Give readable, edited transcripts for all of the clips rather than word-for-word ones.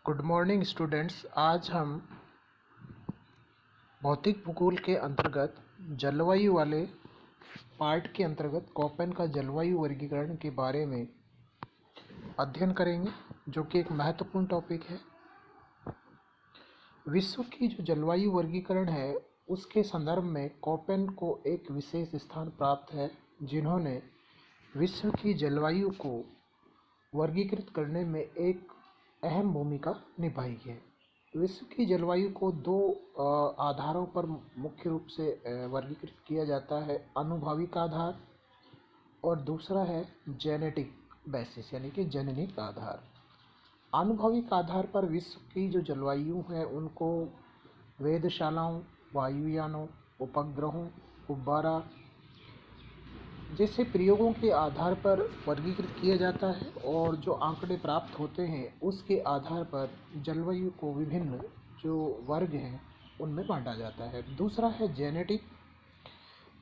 Good morning students. आज हम भौतिक भूगोल के अंतर्गत जलवायु वाले पार्ट के अंतर्गत कोपेन का जलवायु वर्गीकरण के बारे में अध्ययन करेंगे, जो कि एक महत्वपूर्ण टॉपिक है। विश्व की जो जलवायु वर्गीकरण है उसके संदर्भ में कोपेन को एक विशेष स्थान प्राप्त है, जिन्होंने विश्व की जलवायु को वर्गीकृत करने में एक अहम भूमिका निभाई है। विश्व की जलवायु को दो आधारों पर मुख्य रूप से वर्गीकृत किया जाता है, आनुभाविक आधार और दूसरा है जेनेटिक बेसिस यानी कि जननिक आधार। आनुभाविक आधार पर विश्व की जो जलवायु है उनको वेधशालाओं, वायुयानों, उपग्रहों, फुब्बारा जैसे प्रयोगों के आधार पर वर्गीकृत किया जाता है, और जो आंकड़े प्राप्त होते हैं उसके आधार पर जलवायु को विभिन्न जो वर्ग हैं उनमें बांटा जाता है। दूसरा है जेनेटिक,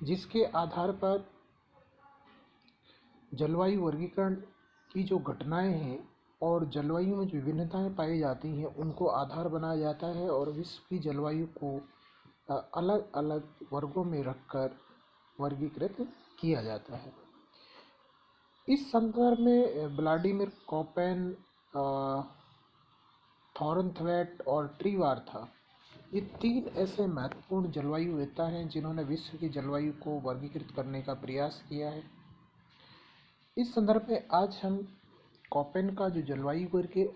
जिसके आधार पर जलवायु वर्गीकरण की जो घटनाएं हैं और जलवायु में जो विभिन्नताएं पाई जाती हैं उनको आधार बनाया जाता है, और विश्व की जलवायु को अलग अलग वर्गों में रखकर वर्गीकृत किया जाता है। इस संदर्भ में व्लादिमीर कोपेन, थॉरनथवेट और ट्रीवार्था ये तीन ऐसे महत्वपूर्ण जलवायुवेत्ता हैं जिन्होंने विश्व की जलवायु को वर्गीकृत करने का प्रयास किया है। इस संदर्भ में आज हम कोपेन का जो जलवायु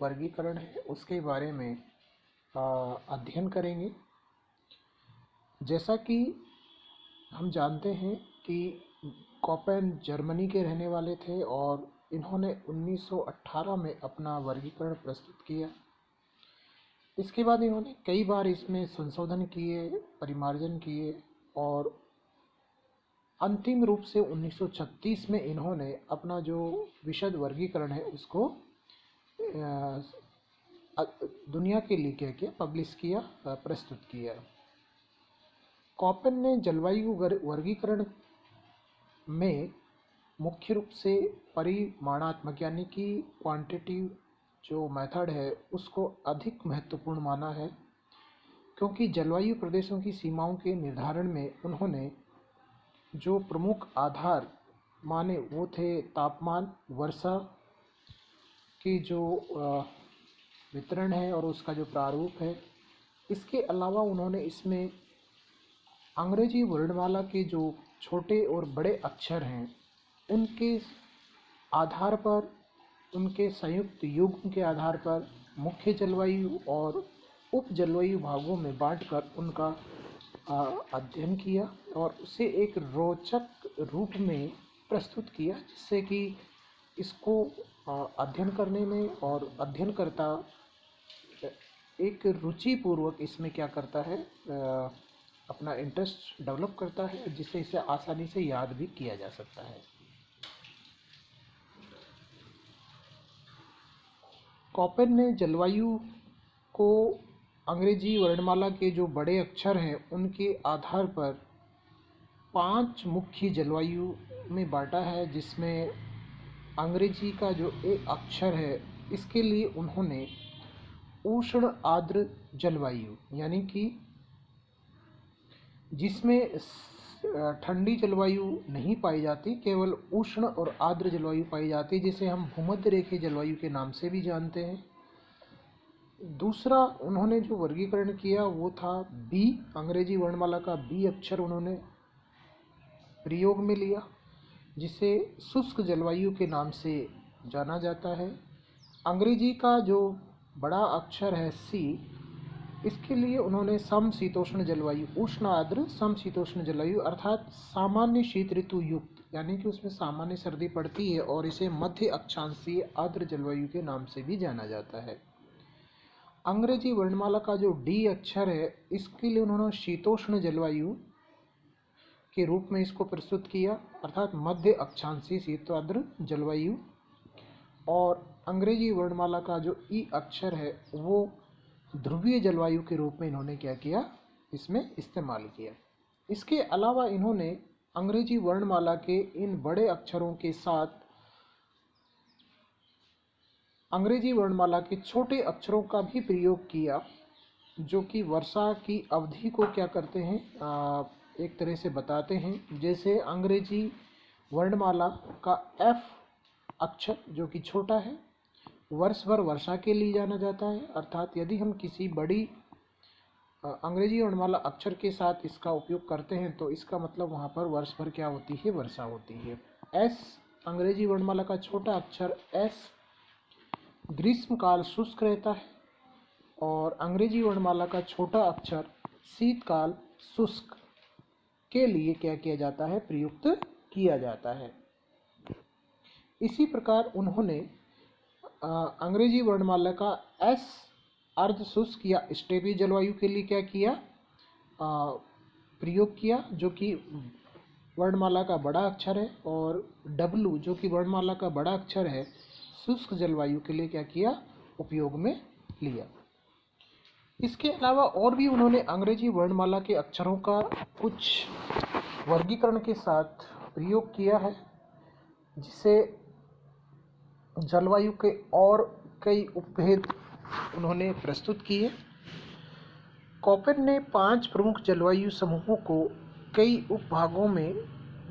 वर्गीकरण है उसके बारे में अध्ययन करेंगे। जैसा कि हम जानते हैं कि कोपेन जर्मनी के रहने वाले थे और इन्होंने 1918 में अपना वर्गीकरण प्रस्तुत किया। इसके बाद इन्होंने कई बार इसमें संशोधन किए, परिमार्जन किए, और अंतिम रूप से 1936 में इन्होंने अपना जो विशद वर्गीकरण है उसको दुनिया के लिए क्या किया, पब्लिश किया, प्रस्तुत किया। कोपेन ने जलवायु वर्गीकरण में मुख्य रूप से परिमाणात्मक यानी कि क्वांटिटिव जो मेथड है उसको अधिक महत्वपूर्ण माना है, क्योंकि जलवायु प्रदेशों की सीमाओं के निर्धारण में उन्होंने जो प्रमुख आधार माने वो थे तापमान, वर्षा की जो वितरण है और उसका जो प्रारूप है। इसके अलावा उन्होंने इसमें अंग्रेजी वर्णमाला के जो छोटे और बड़े अक्षर हैं उनके आधार पर, उनके संयुक्त युग्म के आधार पर मुख्य जलवायु और उप जलवायु भागों में बांटकर उनका अध्ययन किया और उसे एक रोचक रूप में प्रस्तुत किया, जिससे कि इसको अध्ययन करने में और अध्ययनकर्ता एक रुचिपूर्वक इसमें क्या करता है, अपना इंटरेस्ट डेवलप करता है, जिससे इसे आसानी से याद भी किया जा सकता है। कोपेन ने जलवायु को अंग्रेजी वर्णमाला के जो बड़े अक्षर हैं उनके आधार पर 5 मुख्य जलवायु में बांटा है, जिसमें अंग्रेजी का जो एक अक्षर है इसके लिए उन्होंने उष्ण आर्द्र जलवायु यानी कि जिसमें ठंडी जलवायु नहीं पाई जाती, केवल उष्ण और आर्द्र जलवायु पाई जाती, जिसे हम भूमध्य रेखीय जलवायु के नाम से भी जानते हैं। दूसरा उन्होंने जो वर्गीकरण किया वो था बी, अंग्रेजी वर्णमाला का बी अक्षर उन्होंने प्रयोग में लिया, जिसे शुष्क जलवायु के नाम से जाना जाता है। अंग्रेजी का जो बड़ा अक्षर है सी, इसके लिए उन्होंने समशीतोष्ण जलवायु, उष्ण आर्द्र समशीतोष्ण जलवायु अर्थात सामान्य शीत ऋतु युक्त, यानी कि उसमें सामान्य सर्दी पड़ती है, और इसे मध्य अक्षांशीय आर्द्र जलवायु के नाम से भी जाना जाता है। अंग्रेजी वर्णमाला का जो डी अक्षर है इसके लिए उन्होंने शीतोष्ण जलवायु के रूप में इसको प्रस्तुत किया, अर्थात मध्य अक्षांशीय शीतोआर्द्र जलवायु। और अंग्रेजी वर्णमाला का जो ई अक्षर है वो ध्रुवीय जलवायु के रूप में इन्होंने क्या किया, इसमें इस्तेमाल किया। इसके अलावा इन्होंने अंग्रेजी वर्णमाला के इन बड़े अक्षरों के साथ अंग्रेजी वर्णमाला के छोटे अक्षरों का भी प्रयोग किया, जो कि वर्षा की अवधि को क्या करते हैं, एक तरह से बताते हैं। जैसे अंग्रेजी वर्णमाला का एफ अक्षर जो कि छोटा है, वर्ष भर वर्षा के लिए जाना जाता है। अर्थात यदि हम किसी बड़ी अंग्रेजी वर्णमाला अक्षर के साथ इसका उपयोग करते हैं तो इसका मतलब वहाँ पर वर्ष भर क्या होती है, वर्षा होती है। एस अंग्रेजी वर्णमाला का छोटा अक्षर एस ग्रीष्मकाल शुष्क रहता है, और अंग्रेजी वर्णमाला का छोटा अक्षर शीतकाल शुष्क के लिए क्या किया जाता है, प्रयुक्त किया जाता है। इसी प्रकार उन्होंने अंग्रेजी वर्णमाला का एस अर्ध शुष्क या स्टेपी जलवायु के लिए क्या किया, प्रयोग किया, जो कि वर्णमाला का बड़ा अक्षर है, और डब्लू जो कि वर्णमाला का बड़ा अक्षर है, शुष्क जलवायु के लिए क्या किया, उपयोग में लिया। इसके अलावा और भी उन्होंने अंग्रेजी वर्णमाला के अक्षरों का कुछ वर्गीकरण के साथ प्रयोग किया है, जिसे जलवायु के और कई उपभेद उन्होंने प्रस्तुत किए। कॉपेन ने 5 प्रमुख जलवायु समूहों को कई उपभागों में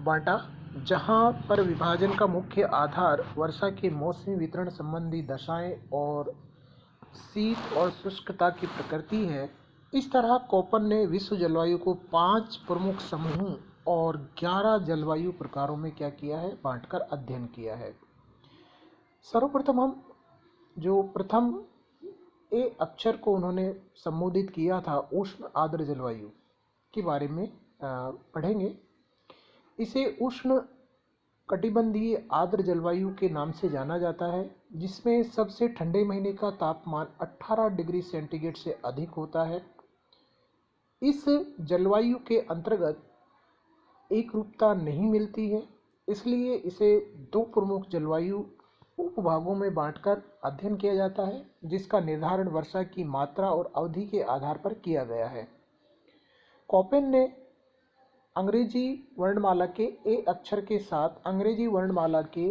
बांटा, जहां पर विभाजन का मुख्य आधार वर्षा के मौसमी वितरण संबंधी दशाएं और शीत और शुष्कता की प्रकृति है। इस तरह कॉपेन ने विश्व जलवायु को 5 प्रमुख समूहों और 11 जलवायु प्रकारों में क्या किया है, बांटकर अध्ययन किया है। सर्वप्रथम हम जो प्रथम ए अक्षर को उन्होंने संबोधित किया था, उष्ण आर्द्र जलवायु के बारे में पढ़ेंगे। इसे उष्ण कटिबंधीय आर्द्र जलवायु के नाम से जाना जाता है, जिसमें सबसे ठंडे महीने का तापमान 18 डिग्री सेंटीग्रेड से अधिक होता है। इस जलवायु के अंतर्गत एक रूपता नहीं मिलती है, इसलिए इसे 2 प्रमुख जलवायु उपभागों में बांटकर अध्ययन किया जाता है, जिसका निर्धारण वर्षा की मात्रा और अवधि के आधार पर किया गया है। कॉपेन ने अंग्रेजी वर्णमाला के ए अक्षर के साथ अंग्रेजी वर्णमाला के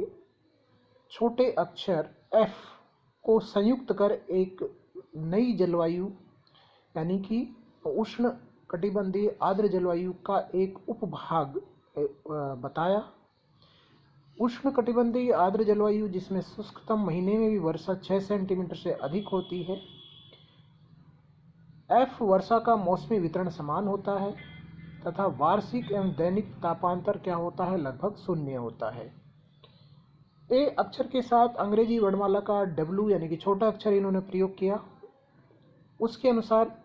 छोटे अक्षर एफ को संयुक्त कर एक नई जलवायु यानी कि उष्ण कटिबंधीय आर्द्र जलवायु का एक उपभाग बताया। उष्ण कटिबंधीय आर्द्र जलवायु, जिसमें शुष्कतम महीने में भी वर्षा 6 सेंटीमीटर से अधिक होती है। एफ वर्षा का मौसमी वितरण समान होता है तथा वार्षिक एवं दैनिक तापांतर क्या होता है, लगभग शून्य होता है। ए अक्षर के साथ अंग्रेजी वर्णमाला का डब्ल्यू यानी कि छोटा अक्षर इन्होंने प्रयोग किया। उसके अनुसार